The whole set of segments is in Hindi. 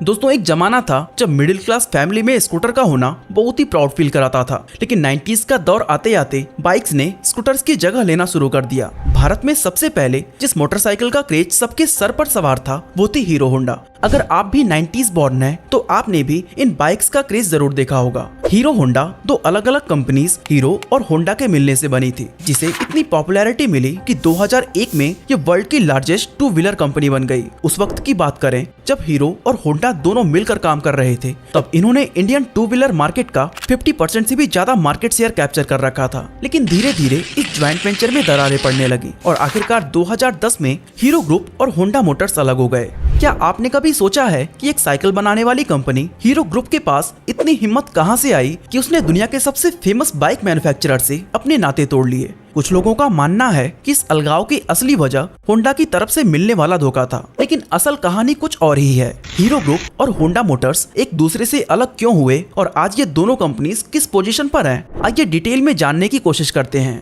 दोस्तों एक जमाना था जब मिडिल क्लास फैमिली में स्कूटर का होना बहुत ही प्राउड फील कराता था, लेकिन 90s का दौर आते आते बाइक्स ने स्कूटर्स की जगह लेना शुरू कर दिया। भारत में सबसे पहले जिस मोटरसाइकिल का क्रेज सबके सर पर सवार था वो थी हीरो होंडा। अगर आप भी 90s बॉर्न हैं तो आपने भी इन बाइक्स का क्रेज जरूर देखा होगा। हीरो होंडा दो अलग अलग कंपनीज हीरो और होंडा के मिलने से बनी थी, जिसे इतनी पॉपुलैरिटी मिली कि 2001 में ये वर्ल्ड की लार्जेस्ट टू व्हीलर कंपनी बन गई। उस वक्त की बात करें जब हीरो और होंडा दोनों मिलकर काम कर रहे थे, तब इन्होंने इंडियन टू व्हीलर मार्केट का 50% से भी ज्यादा मार्केट शेयर कैप्चर कर रखा था। लेकिन धीरे धीरे इस ज्वाइंट वेंचर में दरारें पड़ने लगी और आखिरकार 2010 में हीरो ग्रुप और होंडा मोटर्स अलग हो गए। क्या आपने कभी सोचा है कि एक साइकिल बनाने वाली कंपनी हीरो ग्रुप के पास इतनी हिम्मत कहां से आई कि उसने दुनिया के सबसे फेमस बाइक मैन्युफैक्चरर से अपने नाते तोड़ लिए? कुछ लोगों का मानना है कि इस अलगाव की असली वजह होंडा की तरफ से मिलने वाला धोखा था, लेकिन असल कहानी कुछ और ही है। हीरो ग्रुप और होंडा मोटर्स एक दूसरे से अलग क्यों हुए और आज ये दोनों कंपनीज किस पोजीशन पर हैं, आइए डिटेल में जानने की कोशिश करते हैं।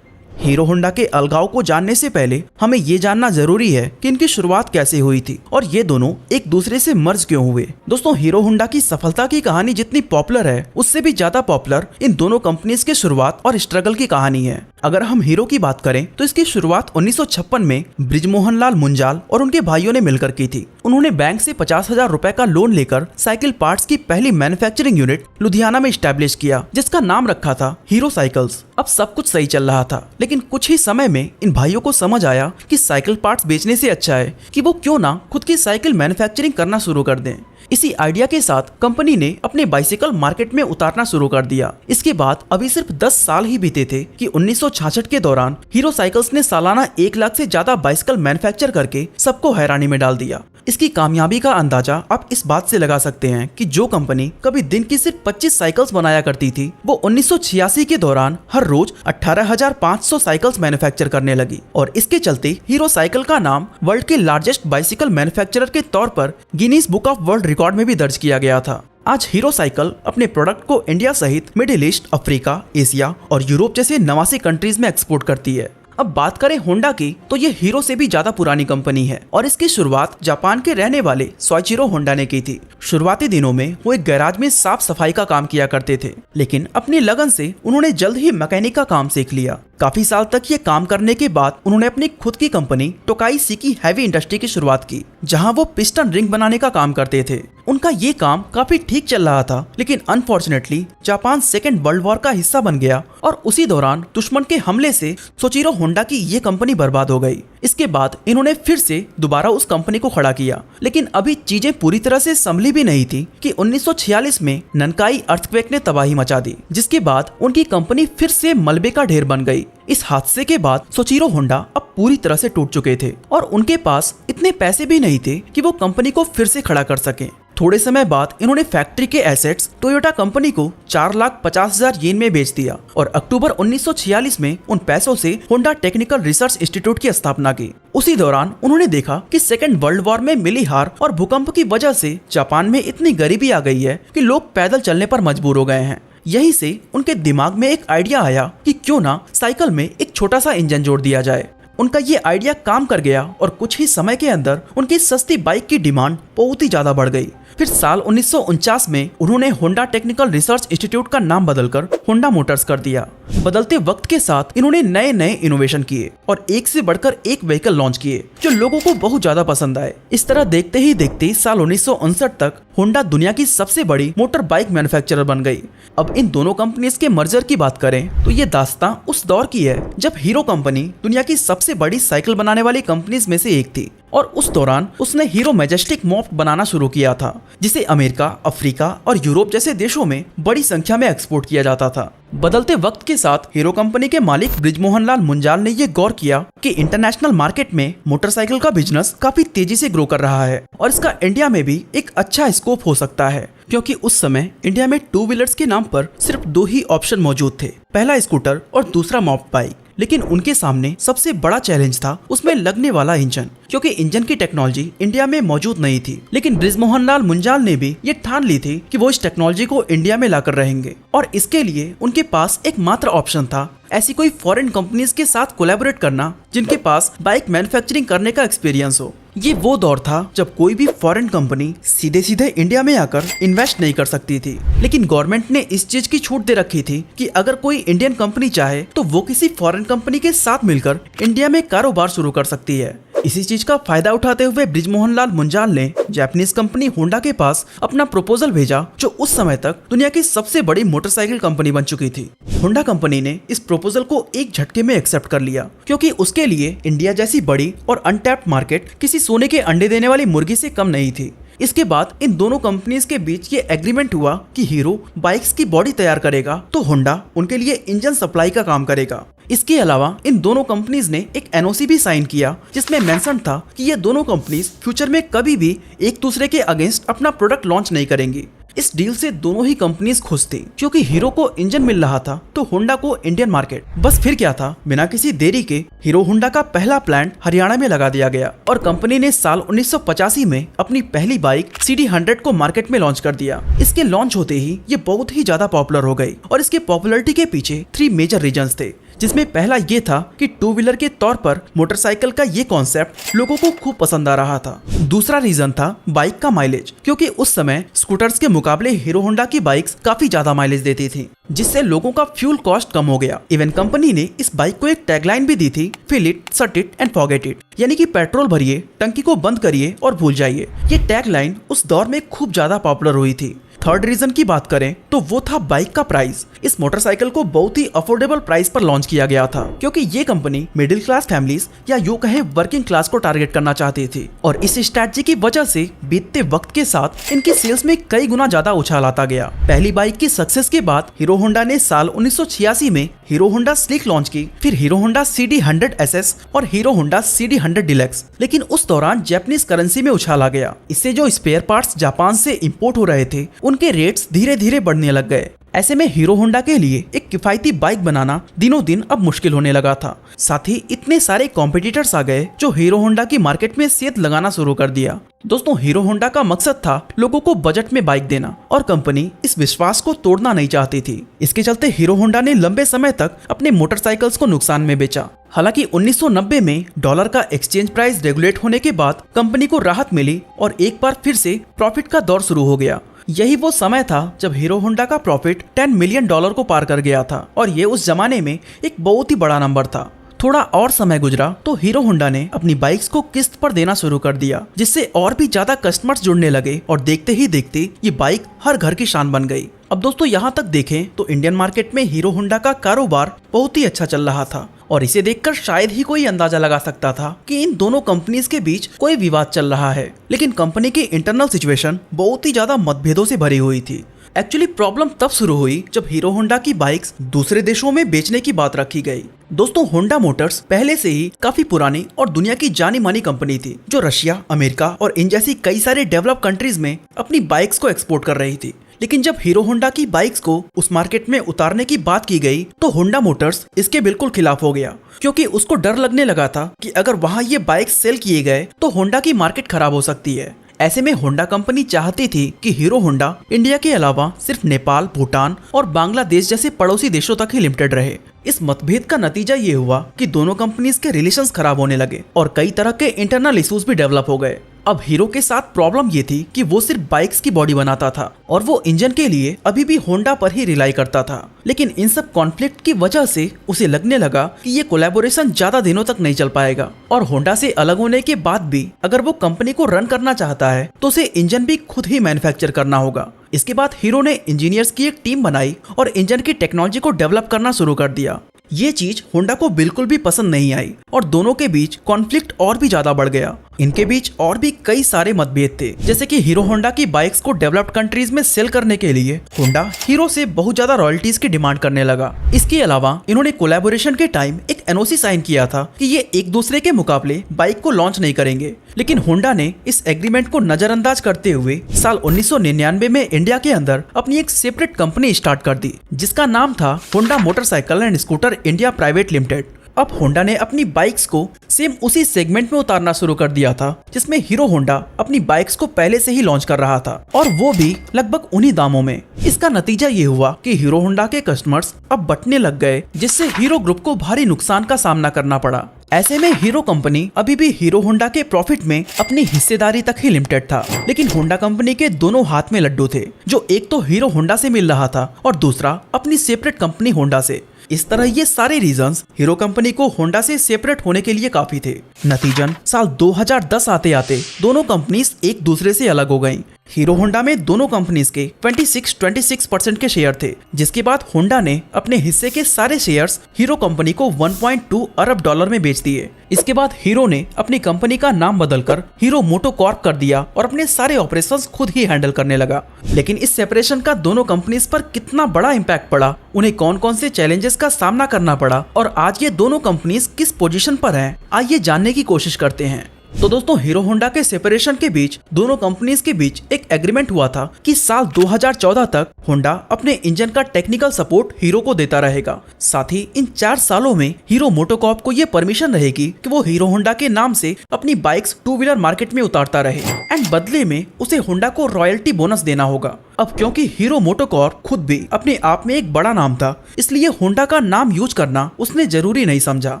हीरो होंडा के अलगाव को जानने से पहले हमें ये जानना जरूरी है कि इनकी शुरुआत कैसे हुई थी और ये दोनों एक दूसरे से मर्ज क्यों हुए। दोस्तों हीरो होंडा की सफलता की कहानी जितनी पॉपुलर है उससे भी ज्यादा पॉपुलर इन दोनों कंपनीज के शुरुआत और स्ट्रगल की कहानी है। अगर हम हीरो की बात करें तो इसकी शुरुआत 1956 में ब्रिजमोहन लाल मुंजाल और उनके भाइयों ने मिलकर की थी। उन्होंने बैंक से 50,000 रुपए का लोन लेकर साइकिल पार्ट्स की पहली मैन्युफैक्चरिंग यूनिट लुधियाना में स्टैब्लिश किया, जिसका नाम रखा था हीरो साइकिल्स। अब सब कुछ सही चल रहा था, लेकिन कुछ ही समय में इन भाइयों को समझ आया कि साइकिल पार्ट्स बेचने से अच्छा है कि वो क्यों ना खुद की साइकिल मैन्युफैक्चरिंग करना शुरू कर दें। इसी आइडिया के साथ कंपनी ने अपने बाइसिकल मार्केट में उतारना शुरू कर दिया। इसके बाद अभी सिर्फ 10 साल ही बीते थे कि 1966 के दौरान हीरो साइकिल्स ने सालाना 1 लाख से ज्यादा बाइसिकल मैन्युफैक्चर करके सबको हैरानी में डाल दिया। इसकी कामयाबी का अंदाजा आप इस बात से लगा सकते हैं कि जो कंपनी कभी दिन की सिर्फ 25 साइकिल्स बनाया करती थी, वो 1986 के दौरान हर रोज 18,500 साइकिल्स मैन्युफैक्चर करने लगी और इसके चलते हीरो साइकिल का नाम वर्ल्ड के लार्जेस्ट बाइसिकल मैन्युफैक्चरर के तौर पर Guinness book of world record में भी दर्ज किया गया था। आज हीरो साइकिल अपने प्रोडक्ट को इंडिया सहित मिडिल ईस्ट, अफ्रीका, एशिया और यूरोप जैसे 89 कंट्रीज में एक्सपोर्ट करती है। अब बात करें होंडा की तो ये हीरो से भी ज्यादा पुरानी कंपनी है और इसकी शुरुआत जापान के रहने वाले सोइचिरो होंडा ने की थी। शुरुआती दिनों में वो एक गैराज में साफ सफाई का काम किया करते थे, लेकिन अपनी लगन से उन्होंने जल्द ही मैकेनिक का काम सीख लिया। काफी साल तक ये काम करने के बाद उन्होंने अपनी खुद की कंपनी टोकाई सिकी हैवी इंडस्ट्री की शुरुआत की, जहां वो पिस्टन रिंग बनाने का काम करते थे। उनका ये काम काफी ठीक चल रहा था, लेकिन unfortunately Japan second world war का हिस्सा बन गया और उसी दौरान दुश्मन के हमले से सोइचिरो होंडा की ये कंपनी बर्बाद हो गई। इसके बाद इन्होंने फिर से दोबारा उस कंपनी को खड़ा किया, लेकिन अभी चीजें पूरी तरह से संभली भी नहीं थी कि 1946 में ननकाई अर्थक्वेक ने तबाही मचा दी, जिसके बाद उनकी कंपनी फिर से मलबे का ढेर बन गई। इस हादसे के बाद सोइचिरो होंडा अब पूरी तरह से टूट चुके थे और उनके पास इतने पैसे भी नहीं थे कि वो कंपनी को फिर से खड़ा कर सकें। थोड़े समय बाद इन्होंने फैक्ट्री के एसेट्स टोयोटा कंपनी को 4,50,000 येन में बेच दिया और अक्टूबर 1946 में उन पैसों से होंडा टेक्निकल रिसर्च इंस्टीट्यूट की स्थापना की। उसी दौरान उन्होंने देखा कि सेकेंड वर्ल्ड वॉर में मिली हार और भूकंप की वजह से जापान में इतनी गरीबी आ गई है कि लोग पैदल चलने पर मजबूर हो गए हैं। यहीं से उनके दिमाग में एक आइडिया आया कि क्यों ना साइकिल में एक छोटा सा इंजन जोड़ दिया जाए। उनका ये आइडिया काम कर गया और कुछ ही समय के अंदर उनकी सस्ती बाइक की डिमांड बहुत ही ज्यादा बढ़ गई। फिर साल 1949 में उन्होंने होंडा टेक्निकल रिसर्च इंस्टीट्यूट का नाम बदलकर होंडा मोटर्स कर दिया। बदलते वक्त के साथ इन्होंने नए नए इनोवेशन किए और एक से बढ़कर एक व्हीकल लॉन्च किए जो लोगों को बहुत ज्यादा पसंद आए। इस तरह देखते ही देखते साल 1959 तक होंडा दुनिया की सबसे बड़ी मोटर बाइक मैन्युफैक्चरर बन गई। अब इन दोनों कंपनीज के मर्जर की बात करें तो ये दास्तां उस दौर की है जब हीरो कंपनी दुनिया की सबसे बड़ी साइकिल बनाने वाली कंपनीज में से एक थी और उस दौरान उसने हीरो मैजेस्टिक मॉफ्ट बनाना शुरू किया था, जिसे अमेरिका, अफ्रीका और यूरोप जैसे देशों में बड़ी संख्या में एक्सपोर्ट किया जाता था। बदलते वक्त के साथ हीरो कंपनी के मालिक ब्रिजमोहन लाल मुंजाल ने ये गौर किया कि इंटरनेशनल मार्केट में मोटरसाइकिल का बिजनेस काफी तेजी से ग्रो कर रहा है और इसका इंडिया में भी एक अच्छा स्कोप हो सकता है, क्योंकि उस समय इंडिया में टू व्हीलर्स के नाम पर सिर्फ 2 ही ऑप्शन मौजूद थे, पहला स्कूटर और दूसरा मॉप बाइक। लेकिन उनके सामने सबसे बड़ा चैलेंज था उसमें लगने वाला इंजन, क्योंकि इंजन की टेक्नोलॉजी इंडिया में मौजूद नहीं थी। लेकिन बृजमोहन लाल मुंजाल ने भी ये ठान ली थी कि वो इस टेक्नोलॉजी को इंडिया में लाकर रहेंगे, और इसके लिए उनके पास एक मात्र ऑप्शन था, ऐसी कोई फॉरेन कंपनीज के साथ कोलैबोरेट करना जिनके पास बाइक मैन्युफैक्चरिंग करने का एक्सपीरियंस हो। ये वो दौर था जब कोई भी फॉरेन कंपनी सीधे सीधे इंडिया में आकर इन्वेस्ट नहीं कर सकती थी, लेकिन गवर्नमेंट ने इस चीज की छूट दे रखी थी कि अगर कोई इंडियन कंपनी चाहे तो वो किसी फॉरेन कंपनी के साथ मिलकर इंडिया में कारोबार शुरू कर सकती है। इसी चीज का फायदा उठाते हुए बृजमोहन लाल मुंजाल ने जापानीज कंपनी होंडा के पास अपना प्रपोजल भेजा, जो उस समय तक दुनिया की सबसे बड़ी मोटरसाइकिल कंपनी बन चुकी थी। होंडा कंपनी ने इस प्रपोजल को एक झटके में एक्सेप्ट कर लिया, क्योंकि उसके लिए इंडिया जैसी बड़ी और अनटैप्ड मार्केट किसी सोने के अंडे देने वाली मुर्गी से कम नहीं थी। इसके बाद इन दोनों कंपनीज के बीच ये एग्रीमेंट हुआ कि हीरो बाइक्स की बॉडी तैयार करेगा तो होंडा उनके लिए इंजन सप्लाई का काम करेगा। इसके अलावा इन दोनों कंपनीज ने एक एनओसी भी साइन किया, जिसमें मेंशन था कि ये दोनों कंपनीज फ्यूचर में कभी भी एक दूसरे के अगेंस्ट अपना प्रोडक्ट लॉन्च नहीं करेंगी। इस डील से दोनों ही कंपनीज खुश थी, क्योंकि हीरो को इंजन मिल रहा था तो होंडा को इंडियन मार्केट। बस फिर क्या था, बिना किसी देरी के हीरो होंडा का पहला प्लांट हरियाणा में लगा दिया गया और कंपनी ने साल 1985 में अपनी पहली बाइक CD100 को मार्केट में लॉन्च कर दिया। इसके लॉन्च होते ही ये बहुत ही ज्यादा पॉपुलर हो गई, और इसके पॉपुलैरिटी के पीछे 3 मेजर रीजंस थे, जिसमें पहला ये था कि टू व्हीलर के तौर पर मोटरसाइकिल का ये कॉन्सेप्ट लोगों को खूब पसंद आ रहा था। दूसरा रीजन था बाइक का माइलेज, क्योंकि उस समय स्कूटर्स के मुकाबले हीरो होंडा की बाइक्स काफी ज्यादा माइलेज देती थी, जिससे लोगों का फ्यूल कॉस्ट कम हो गया। इवन कंपनी ने इस बाइक को एक टैगलाइन भी दी थी, फिल इट, सट इट एंड फॉरगेट इट, यानी कि पेट्रोल भरिए, टंकी को बंद करिए और भूल जाइए। ये टैगलाइन उस दौर में खूब ज्यादा पॉपुलर हुई थी। थर्ड रीजन की बात करें तो वो था बाइक का प्राइस। इस मोटरसाइकिल को बहुत ही अफोर्डेबल प्राइस पर लॉन्च किया गया था, क्योंकि ये कंपनी मिडिल क्लास फैमिलीज या यूं कहें वर्किंग क्लास को टारगेट करना चाहती थी, और इस स्ट्रैटेजी की वजह से बीतते वक्त के साथ इनकी सेल्स में कई गुना ज्यादा उछाल आता गया। पहली बाइक की सक्सेस के बाद हीरो होंडा ने साल 1986 में हीरो होंडा स्लिक लॉन्च की, फिर हीरो होंडा CD100 SS और हीरो होंडा CD100 डिलक्स। लेकिन उस दौरान जापानीज करेंसी में उछाल आ गया। इससे जो स्पेयर पार्ट्स जापान से इंपोर्ट हो रहे थे उनके रेट्स धीरे धीरे बढ़ने लग गए। ऐसे में हीरो होंडा के लिए एक किफायती बाइक बनाना दिनों दिन अब मुश्किल होने लगा था। साथ ही इतने सारे कॉम्पिटिटर्स आ गए जो हीरो होंडा की मार्केट में सेध लगाना शुरू कर दिया। दोस्तों, हीरो होंडा का मकसद था लोगों को बजट में बाइक देना, और कंपनी इस विश्वास को तोड़ना नहीं चाहती थी। इसके चलते हीरो होंडा ने लंबे समय तक अपने मोटरसाइकिल्स को नुकसान में बेचा। हालांकि 1990 में डॉलर का एक्सचेंज प्राइस रेगुलेट होने के बाद कंपनी को राहत मिली और एक बार फिर से प्रॉफिट का दौर शुरू हो गया। यही वो समय था जब हीरो होंडा का प्रॉफिट $10 मिलियन को पार कर गया था, और ये उस जमाने में एक बहुत ही बड़ा नंबर था। थोड़ा और समय गुजरा तो हीरो होंडा ने अपनी बाइक्स को किस्त पर देना शुरू कर दिया, जिससे और भी ज्यादा कस्टमर्स जुड़ने लगे, और देखते ही देखते ये बाइक हर घर की शान बन गई। अब दोस्तों, यहाँ तक देखें तो इंडियन मार्केट में हीरो होंडा का कारोबार बहुत ही अच्छा चल रहा था, और इसे देखकर शायद ही कोई अंदाजा लगा सकता था कि इन दोनों कंपनीज के बीच कोई विवाद चल रहा है। लेकिन कंपनी की इंटरनल सिचुएशन बहुत ही ज्यादा मतभेदों से भरी हुई थी। एक्चुअली प्रॉब्लम तब शुरू हुई जब हीरो होंडा की बाइक्स दूसरे देशों में बेचने की बात रखी गई। दोस्तों, होंडा मोटर्स पहले से ही काफी पुरानी और दुनिया की जानी मानी कंपनी थी, जो रशिया, अमेरिका और इन जैसी कई सारे डेवलप कंट्रीज में अपनी बाइक्स को एक्सपोर्ट कर रही थी। लेकिन जब हीरो होंडा की बाइक्स को उस मार्केट में उतारने की बात की गई तो होंडा मोटर्स इसके बिल्कुल खिलाफ हो गया, क्योंकि उसको डर लगने लगा था कि अगर वहां ये बाइक्स सेल किए गए तो होंडा की मार्केट खराब हो सकती है। ऐसे में होंडा कंपनी चाहती थी कि हीरो होंडा इंडिया के अलावा सिर्फ नेपाल, भूटान और बांग्लादेश जैसे पड़ोसी देशों तक ही लिमिटेड रहे। इस मतभेद का नतीजा ये हुआ कि दोनों कंपनीज के रिलेशंस खराब होने लगे और कई तरह के इंटरनल इश्यूज भी डेवलप हो गए। अब हीरो के साथ प्रॉब्लम ये थी कि वो सिर्फ बाइक्स की बॉडी बनाता था और वो इंजन के लिए अभी भी होंडा पर ही रिलाई करता था। लेकिन इन सब कॉन्फ्लिक्ट की वजह से उसे लगने लगा कि ये कोलैबोरेशन ज्यादा दिनों तक नहीं चल पाएगा, और होंडा से अलग होने के बाद भी अगर वो कंपनी को रन करना चाहता है तो उसे इंजन भी खुद ही मैन्युफैक्चर करना होगा। इसके बाद हीरो ने इंजीनियर्स की एक टीम बनाई और इंजन की टेक्नोलॉजी को डेवलप करना शुरू कर दिया। ये चीज होंडा को बिल्कुल भी पसंद नहीं आई और दोनों के बीच कॉन्फ्लिक्ट और भी ज्यादा बढ़ गया। इनके बीच और भी कई सारे मतभेद थे, जैसे कि हीरो होंडा की बाइक्स को डेवलप्ड कंट्रीज में सेल करने के लिए होंडा हीरो से बहुत ज्यादा रॉयल्टीज की डिमांड करने लगा। इसके अलावा इन्होंने कोलैबोरेशन के टाइम एक एनओसी साइन किया था कि ये एक दूसरे के मुकाबले बाइक को लॉन्च नहीं करेंगे। लेकिन होंडा ने इस एग्रीमेंट को नजरअंदाज करते हुए साल 1999 में इंडिया के अंदर अपनी एक सेपरेट कंपनी स्टार्ट कर दी, जिसका नाम था Honda motorcycle and scooter India private limited. अब होंडा ने अपनी बाइक्स को सेम उसी सेगमेंट में उतारना शुरू कर दिया था जिसमें हीरो होंडा अपनी बाइक्स को पहले से ही लॉन्च कर रहा था, और वो भी लगभग उन्हीं दामों में। इसका नतीजा ये हुआ कि हीरो होंडा के कस्टमर्स अब बंटने लग गए, जिससे हीरो ग्रुप को भारी नुकसान का सामना करना पड़ा। ऐसे में हीरो कंपनी अभी भी हीरो होंडा के प्रॉफिट में अपनी हिस्सेदारी तक ही लिमिटेड था, लेकिन होंडा कंपनी के दोनों हाथ में लड्डू थे, जो एक तो हीरो होंडा से मिल रहा था और दूसरा अपनी सेपरेट कंपनी होंडा से। इस तरह ये सारे रीजंस हीरो कंपनी को होंडा से सेपरेट होने के लिए काफी थे। नतीजन साल 2010 आते आते दोनों कंपनीज एक दूसरे से अलग हो गईं। हीरो होंडा में दोनों कंपनीज के 26% के शेयर थे, जिसके बाद होंडा ने अपने हिस्से के सारे शेयर्स हीरो कंपनी को 1.2 अरब डॉलर में बेच दिए। इसके बाद हीरो ने अपनी कंपनी का नाम बदलकर हीरो मोटो कॉर्प कर दिया और अपने सारे ऑपरेशंस खुद ही हैंडल करने लगा। लेकिन इस सेपरेशन का दोनों कंपनीज पर कितना बड़ा इम्पैक्ट पड़ा, उन्हें कौन कौन से चैलेंजेस का सामना करना पड़ा और आज ये दोनों कंपनीज किस पोजीशन पर हैं, आइए जानने की कोशिश करते हैं। तो दोस्तों, हीरो होंडा के सेपरेशन के बीच दोनों कंपनीज के बीच एक एग्रीमेंट हुआ था कि साल 2014 तक होंडा अपने इंजन का टेक्निकल सपोर्ट हीरो को देता रहेगा। साथ ही इन 4 सालों में हीरो मोटोकॉर्प को ये परमिशन रहेगी कि वो हीरो होंडा के नाम से अपनी बाइक्स 2 व्हीलर मार्केट में उतारता रहे, एंड बदले में उसे होंडा को रॉयल्टी बोनस देना होगा। अब क्योंकि हीरो मोटोकॉर्प खुद भी अपने आप में एक बड़ा नाम था, इसलिए होंडा का नाम यूज करना उसने जरूरी नहीं समझा।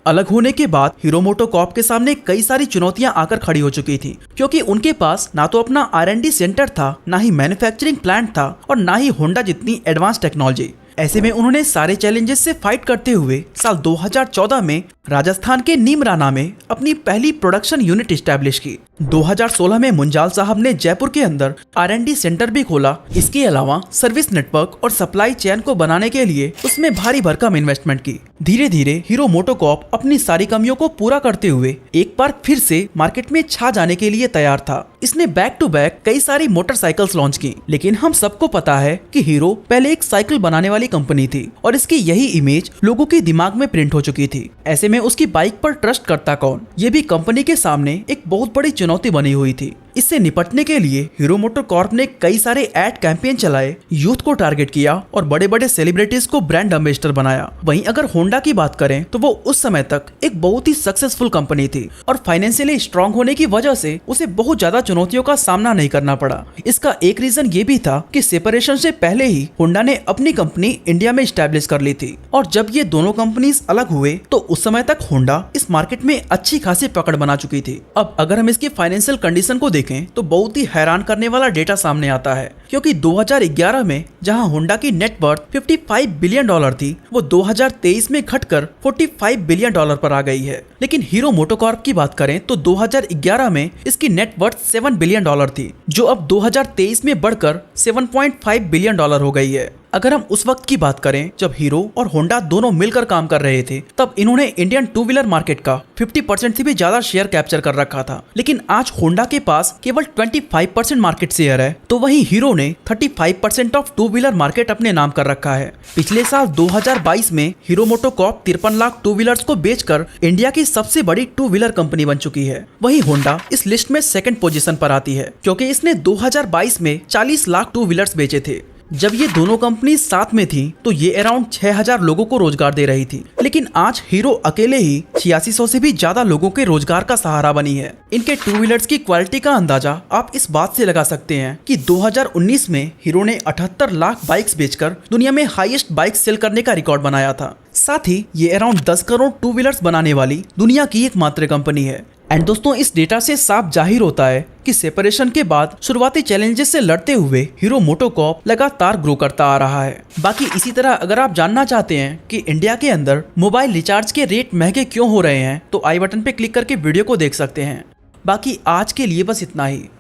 अलग होने के बाद हीरो मोटोकॉर्प के सामने कई सारी चुनौतियां आकर खड़ी हो चुकी थी, क्योंकि उनके पास ना तो अपना R&D सेंटर था, ना ही मैन्युफैक्चरिंग प्लांट था और ना ही होंडा जितनी एडवांस टेक्नोलॉजी। ऐसे में उन्होंने सारे चैलेंजेस से फाइट करते हुए साल 2014 में राजस्थान के नीमराना में अपनी पहली प्रोडक्शन यूनिट स्टैब्लिश की। 2016 में मुंजाल साहब ने जयपुर के अंदर R&D सेंटर भी खोला। इसके अलावा सर्विस नेटवर्क और सप्लाई चेन को बनाने के लिए उसमें भारी भरकम इन्वेस्टमेंट की। धीरे धीरे हीरो मोटोकॉर्प अपनी सारी कमियों को पूरा करते हुए एक बार फिर से मार्केट में छा जाने के लिए तैयार था। इसने बैक टू बैक कई सारी मोटरसाइकिल्स लॉन्च की, लेकिन हम सबको पता है कि हीरो पहले एक साइकिल बनाने वाली कंपनी थी और इसकी यही इमेज लोगों के दिमाग में प्रिंट हो चुकी थी। ऐसे में उसकी बाइक पर ट्रस्ट करता कौन, ये भी कंपनी के सामने एक बहुत बड़ी चुनौती बनी हुई थी। इससे निपटने के लिए हीरो मोटोकॉर्प ने कई सारे एड कैंपेन चलाए, यूथ को टारगेट किया और बड़े बड़े सेलिब्रिटीज को ब्रांड एम्बेसडर बनाया। वहीं अगर होंडा की बात करें तो वो उस समय तक एक बहुत ही सक्सेसफुल कंपनी थी और फाइनेंशियली स्ट्रांग होने की वजह से उसे बहुत ज्यादा चुनौतियों का सामना नहीं करना पड़ा। इसका एक रीजन ये भी था कि सेपरेशन से पहले ही होंडा ने अपनी कंपनी इंडिया में स्टैब्लिश कर ली थी, और जब ये दोनों कंपनीज अलग हुए तो उस समय तक होंडा इस मार्केट में अच्छी खासी पकड़ बना चुकी थी। अब अगर हम इसकी फाइनेंशियल कंडीशन को देखें तो बहुत ही हैरान करने वाला डेटा सामने आता है, क्योंकि 2011 में जहां होंडा की नेट वर्थ $55 बिलियन थी, वो 2023 में घटकर $45 बिलियन पर आ गई है। लेकिन हीरो मोटोकॉर्प की बात करें तो 2011 में इसकी नेट वर्थ $7 बिलियन थी, जो अब 2023 में बढ़कर $7.5 बिलियन हो गई है। अगर हम उस वक्त की बात करें जब हीरो और होंडा दोनों मिलकर काम कर रहे थे, तब इन्होंने इंडियन 2 व्हीलर मार्केट का 50% से भी ज्यादा शेयर कैप्चर कर रखा था। लेकिन आज होंडा के पास केवल 25% मार्केट शेयर है, तो वहीं हीरो ने 35% ऑफ 2 व्हीलर मार्केट अपने नाम कर रखा है। पिछले साल 2022 में हीरो मोटोकॉर्प 53 लाख 2 व्हीलर्स को बेचकर इंडिया की सबसे बड़ी 2 व्हीलर कंपनी बन चुकी है। वहीं होंडा इस लिस्ट में सेकंड पोजीशन पर आती है, क्योंकि इसने 2022 में 40 लाख 2 व्हीलर्स बेचे थे। जब ये दोनों कंपनी साथ में थी तो ये अराउंड 6000 लोगों को रोजगार दे रही थी, लेकिन आज हीरो अकेले ही 8600 से भी ज्यादा लोगों के रोजगार का सहारा बनी है। इनके 2 व्हीलर्स की क्वालिटी का अंदाजा आप इस बात से लगा सकते हैं कि 2019 में हीरो ने 78 लाख बाइक्स बेचकर दुनिया में हाईएस्ट बाइक सेल करने का रिकॉर्ड बनाया था। साथ ही ये अराउंड 10 करोड़ 2 व्हीलर्स बनाने वाली दुनिया की एकमात्र कंपनी है। एंड दोस्तों, इस डेटा से साफ जाहिर होता है कि सेपरेशन के बाद शुरुआती चैलेंजेस से लड़ते हुए हीरो मोटोकॉर्प लगातार ग्रो करता आ रहा है। बाकी इसी तरह अगर आप जानना चाहते हैं कि इंडिया के अंदर मोबाइल रिचार्ज के रेट महंगे क्यों हो रहे हैं, तो आई बटन पे क्लिक करके वीडियो को देख सकते हैं। बाकी आज के लिए बस इतना ही।